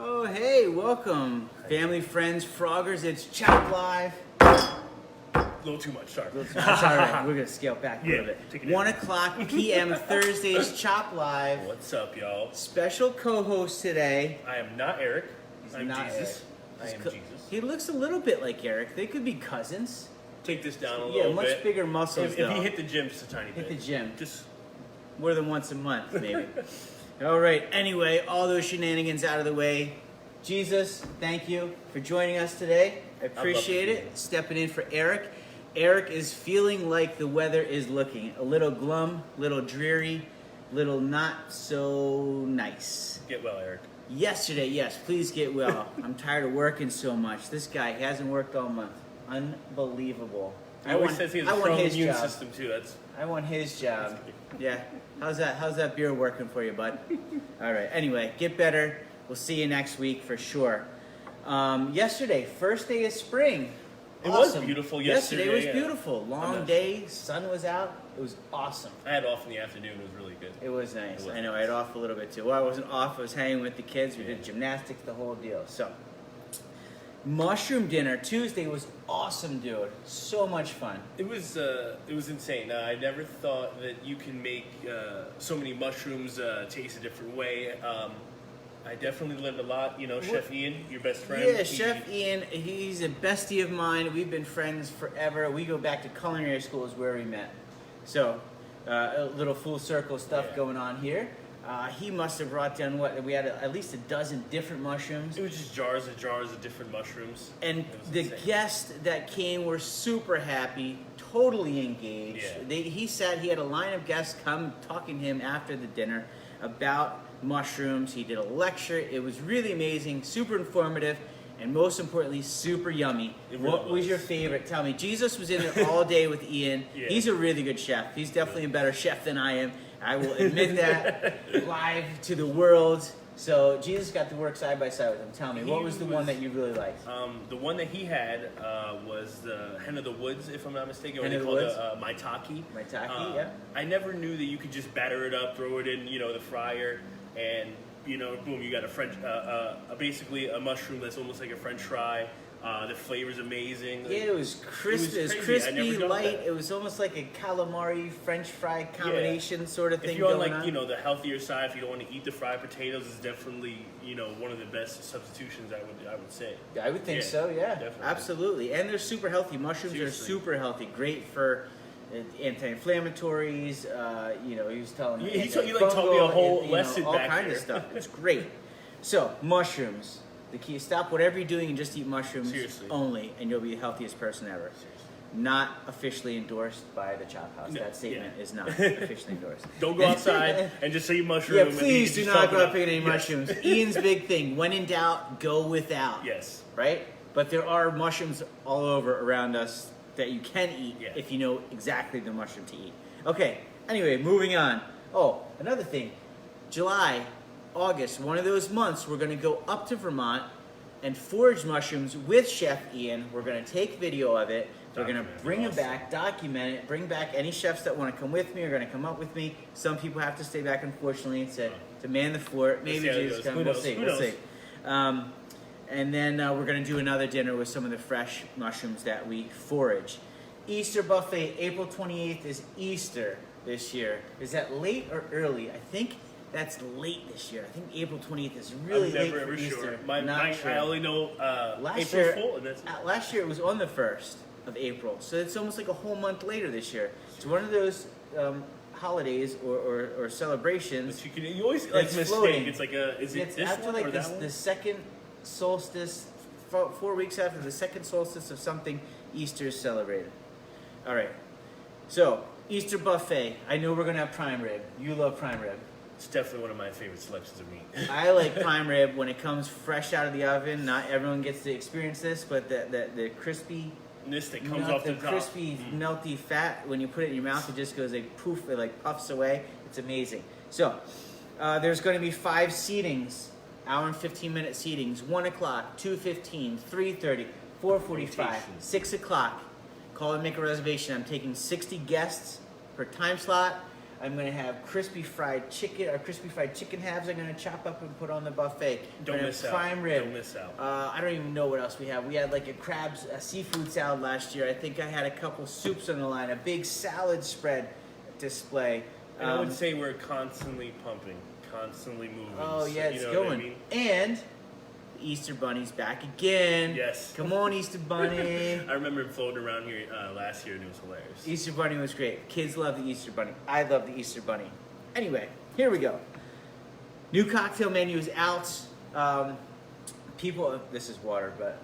Oh, hey, welcome, family, friends, froggers. It's Chop Live. A little too much, sorry. That's all right. We're gonna scale back a little bit. take it down. 1 o'clock p.m. Thursdays, Chop Live. What's up, y'all? Special co-host today. I am not Eric. I'm not Jesus. Eric. I am Co- Jesus. He looks a little bit like Eric. They could be cousins. Take this down a Yeah, little much bit. bigger muscles If though. he hit the gym just a tiny bit. Hit the gym. Just More than once a month, maybe. All right. Anyway, all those shenanigans out of the way. Jesus, thank you for joining us today. I appreciate it. Stepping in for Eric. Eric is feeling like the weather is looking a little glum, little dreary, little not so nice. get well, Eric. Yesterday, yes, please get well. I'm tired of working so much. This guy hasn't worked all month. Unbelievable. He always says he has a strong immune job. system too. That's I want his job. Yeah. How's that beer working for you, bud? All right. Anyway, get better. We'll see you next week for sure. Yesterday, first day of spring. It was Awesome. beautiful Yesterday was yesterday, yeah. beautiful. Long nice. day, sun was out. It was awesome. I had off in the afternoon. It was really good. It was nice. It was I know. I nice. had off a little bit too. Well, I wasn't off. I was hanging with the kids. We did gymnastics, the whole deal. So, mushroom dinner Tuesday was awesome, dude. So much fun. It was insane. I never thought that you can make so many mushrooms taste a different way. I definitely learned a lot. You know, Chef Ian, your best friend. Yeah, Chef Ian, he's a bestie of mine. We've been friends forever. We go back to culinary school is where we met. So, a little full circle stuff Yeah. going on here. He must have brought down we had at least a dozen different mushrooms. It was just jars and jars of different mushrooms. And It was the insane. guests that came were super happy, totally engaged. Yeah. He said he had a line of guests come talking to him after the dinner about mushrooms. He did a lecture. It was really amazing, super informative, and most importantly, super yummy. It really What was was. your favorite? Tell me. Jesus was in there all day with Ian. Yeah. He's a really good chef. He's definitely a better chef than I am. I will admit that live to the world. So Jesus got to work side by side with him. Tell me, what He was the was- one that you really liked? The one that he had was the Hen of the Woods, if I'm not mistaken, or Hen they of the call it Woods? maitake. Maitake, yeah. I never knew that you could just batter it up, throw it in, the fryer, and boom, you got a French, basically a mushroom that's almost like a French fry. The flavor's amazing. Yeah, it was crisp. It was crazy. I never crispy, got light. that. It was almost like a calamari French fry combination sort of thing If you're on going like on. the healthier side, if you don't want to eat the fried potatoes, it's definitely one of the best substitutions I would say. I would think Yeah, so. Yeah, definitely. absolutely. And they're super healthy. Mushrooms Seriously. are super healthy. Great for anti-inflammatories. He was telling me. He taught me a whole lesson all back kind of there. stuff. It's great. So mushrooms. The key: stop whatever you're doing and just eat mushrooms Seriously. only, and you'll be the healthiest person ever. Not officially endorsed by the Chop House. No, That statement yeah. is not officially endorsed. Don't go outside and just eat mushroom. Yeah, and please do just not chop go it out up. picking any Yes. mushrooms. Ian's big thing: when in doubt, go without. Yes. Right? But there are mushrooms all over around us that you can eat Yeah. if you know exactly the mushroom to eat. Okay. Anyway, moving on. Oh, another thing: July, August, one of those months, we're going to go up to Vermont and forage mushrooms with Chef Ian. We're going to take video of it. We're going to Document it. bring them Awesome. back, document it, bring back any chefs that want to come with me are going to come up with me. Some people have to stay back, unfortunately, to man the fort. Maybe see how it Jesus goes. come. Who We'll knows? see. Who We'll knows? see. And then we're going to do another dinner with some of the fresh mushrooms that we forage. Easter buffet, April 28th is Easter this year. Is that late or early? I think that's late this year. I think April 28th is really I'm late never for ever Easter. sure. Not sure. I only know Last April year, Fool, and that's last year it was on the 1st of April, so it's almost like a whole month later this year. It's one of those holidays or celebrations. but you always like It's mistake. floating. It's like is it It's this after one like or that one? the second solstice, 4 weeks after the second solstice of something, Easter is celebrated. All right, so Easter buffet. I know we're gonna have prime rib. You love prime rib. It's definitely one of my favorite selections of meat. I like prime rib when it comes fresh out of the oven. Not everyone gets to experience this, but the crispy, This that comes off the top. crispy, melty fat, when you put it in your mouth, it just goes like poof, it like puffs away. It's amazing. So, there's going to be 5 seatings, hour and 15-minute seatings, 1 o'clock, 2:15, 3:30, 4:45, Rotation. 6 o'clock. Call and make a reservation. I'm taking 60 guests per time slot. I'm gonna have crispy fried chicken, or crispy fried chicken halves. I'm gonna chop up and put on the buffet. Don't We're gonna miss have out. prime rib. Don't miss out. I don't even know what else we have. We had like a seafood salad last year. I think I had a couple soups on the line. A big salad spread display. And I would say we're constantly pumping, constantly moving. Oh yeah, So, it's you know going. what I mean? And the Easter Bunny's back again. Yes. Come on, Easter Bunny. I remember him floating around here last year and it was hilarious. Easter Bunny was great. Kids love the Easter Bunny. I love the Easter Bunny. Anyway, here we go. New cocktail menu is out. This is water, but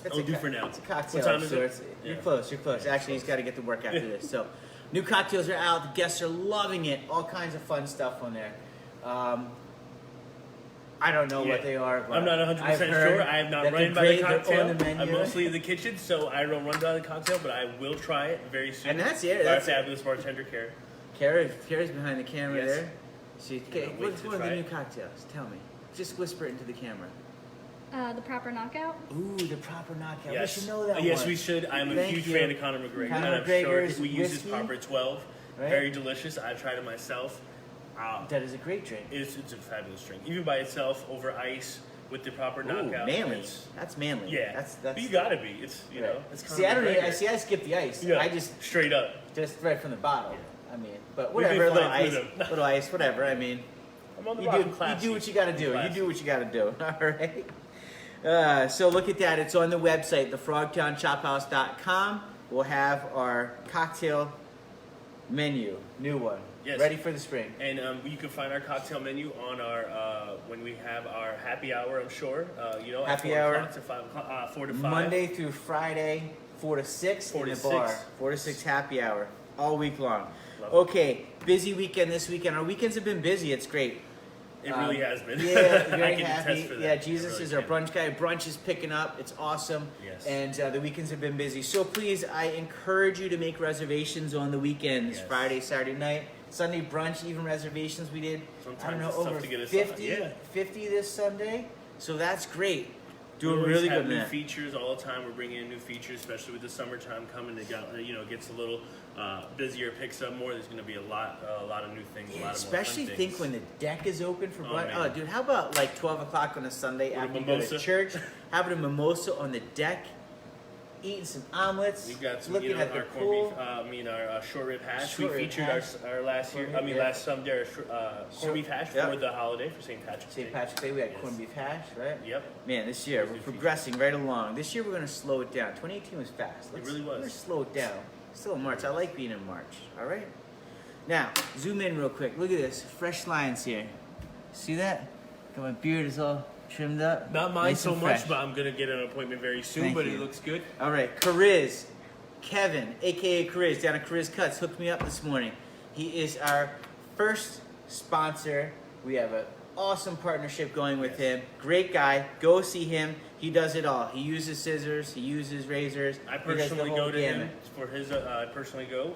it's It'll do for now. It's a cocktail. What time is so it? You're Yeah. close. You're close. Yeah, Actually, he's got to get to work after this. So, new cocktails are out. The guests are loving it. All kinds of fun stuff on there. I don't know what they are. But I'm not 100% sure. I have not that run they're by the great. They're cocktail. on the menu. I'm mostly in the kitchen, so I don't run by the cocktail, but I will try it very soon. And that's it. Our That's fabulous bartender, Kara. Kara's behind the camera Yes. there. Okay, wait what's to one of the try new it. cocktails? Tell me. Just whisper it into the camera. The proper knockout. Ooh, the proper knockout. Yes. We should know that Yes, one. we should. I'm a Thank huge you. fan of Conor McGregor. Conor and I'm sure McGregor's we use his whiskey, proper 12. right? Very delicious. I've tried it myself. That is a great drink. It's a fabulous drink. Even by itself, over ice, with the proper Ooh, knockout. manly. it's- That's manly. Yeah. That's But you gotta be. It's, you know, it's Conor See, I don't. McGregor. I skip the ice. Yeah, I just straight up. right from the bottle. Yeah. I mean, but We've been whatever. Little flying ice. through them. Little ice. Whatever. I mean, I'm on the you rock do. and classy. You do what you got to do. You Classy. do what you got to do. All right. So look at that. It's on the website, thefrogtownchophouse.com. We'll have our cocktail menu, new one, Yes. ready for the spring. And you can find our cocktail menu on our when we have our happy hour. I'm sure you know Happy at 4 hour. o'clock to 5 o'clock, 4 to 5. Monday through Friday, 4 to 6 4 in to the bar. 6. 4 to 6 happy hour, all week long. Love it. Okay, busy weekend this weekend. Our weekends have been busy. It's great. It really has been. Yeah, very I can happy. attest for that. Yeah, I Jesus really is our can. brunch guy. Brunch is picking up. It's awesome. Yes. And the weekends have been busy. So please, I encourage you to make reservations on the weekends. Yes. Friday, Saturday night, Sunday brunch, even reservations we did. Sometimes I don't know, it's tough over to get us 50, on. Yeah. 50 this Sunday. So that's great. We Doing always really have good, new man. features all the time. We're bringing in new features, especially with the summertime coming. It got gets a little busier, picks up more. There's going to be a lot of new things. A lot Especially of more fun think things. when the deck is open for Oh, brunch. man. Oh, dude, how about like 12 o'clock on a Sunday With a after you go to mimosa. church, having a mimosa on the deck, eating some omelets, We've got some, looking at the our pool. corned beef. Our short rib hash. Short we rib featured hash. our last year. Corned beef, yeah. Last Sunday, our corned beef hash Yep. for the holiday for St. Patrick's Day. St. Patrick's Day, we had Yes. corned beef hash, right? Yep. Man, this year Those we're new features. progressing right along. This year we're going to slow it down. 2018 was fast. really was. Let's slow it down. Still in March. I like being in March. All right. Now zoom in real quick. Look at this. Fresh lines here. See that? Got my beard is all trimmed up. Not mine Nice so and much, fresh. but I'm gonna get an appointment very soon. Thank but you. it looks good. All right, Kariz, Kevin, aka Kariz, down at Kariz Cuts, hooked me up this morning. He is our first sponsor. We have an awesome partnership going with Yes. him. Great guy. Go see him. He does it all. He uses scissors. He uses razors. I he does the personally whole go to him gamut. for his. I personally go.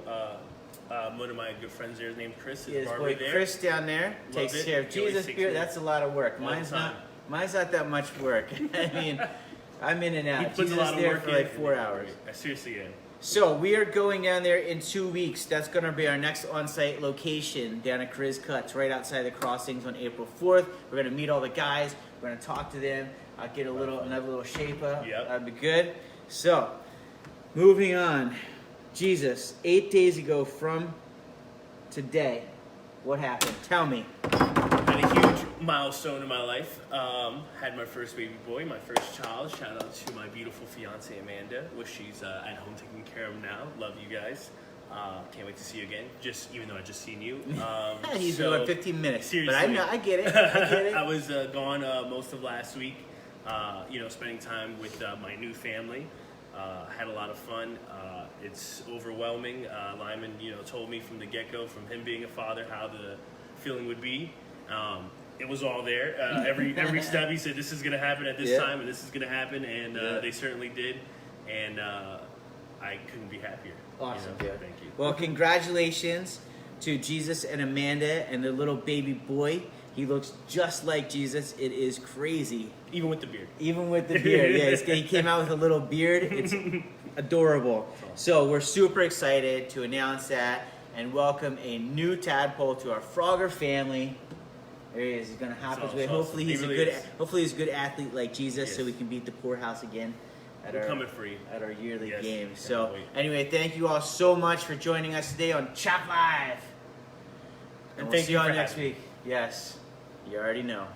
One of my good friends there is named Chris. His His barber boy there. Chris down there Love takes it. care of He always Jesus takes beard. me That's a lot of work. all the Mine's time. not that much work. I mean, I'm in and out. He puts Jesus a lot is of there work for in. like 4 hours. I seriously am. So we are going down there in 2 weeks. That's going to be our next on-site location down at Kariz Cuts, right outside the crossings on April 4th. We're going to meet all the guys. We're going to talk to them. I'll get another little shape up. Yep. That'd be good. So, moving on. Jesus, 8 days ago from today, what happened? Tell me. Had a huge milestone in my life. Had my first baby boy, my first child. Shout out to my beautiful fiance Amanda, which she's at home taking care of now. Love you guys. Can't wait to see you again. Even though I just seen you. He's been about 15 minutes. Seriously. But I get it. I get it. I was gone most of last week. Spending time with my new family. Had a lot of fun. It's overwhelming. Lyman, told me from the get-go, from him being a father, how the feeling would be. It was all there. Every step he said, this is going to happen at this Yeah. time, and this is going to happen, and Yeah. they certainly did. And I couldn't be happier. Awesome, you know? dude. Thank you. Well, congratulations to Jesus and Amanda and their little baby boy. He looks just like Jesus. It is crazy. Even with the beard. Even with the beard. Yeah, he came out with a little beard. It's adorable. So we're super excited to announce that. and welcome a new tadpole to our Frogger family. There he is. He's gonna hop his Awesome. way. Hopefully He he's really a good. is. Hopefully he's a good athlete like Jesus, so Yes. we can beat the poorhouse again at We're coming for you. at our yearly Yes, game. cannot So wait. anyway, thank you all so much for joining us today on Chat Live. And we'll thank see you you all for next having me. week. Yes, you already know.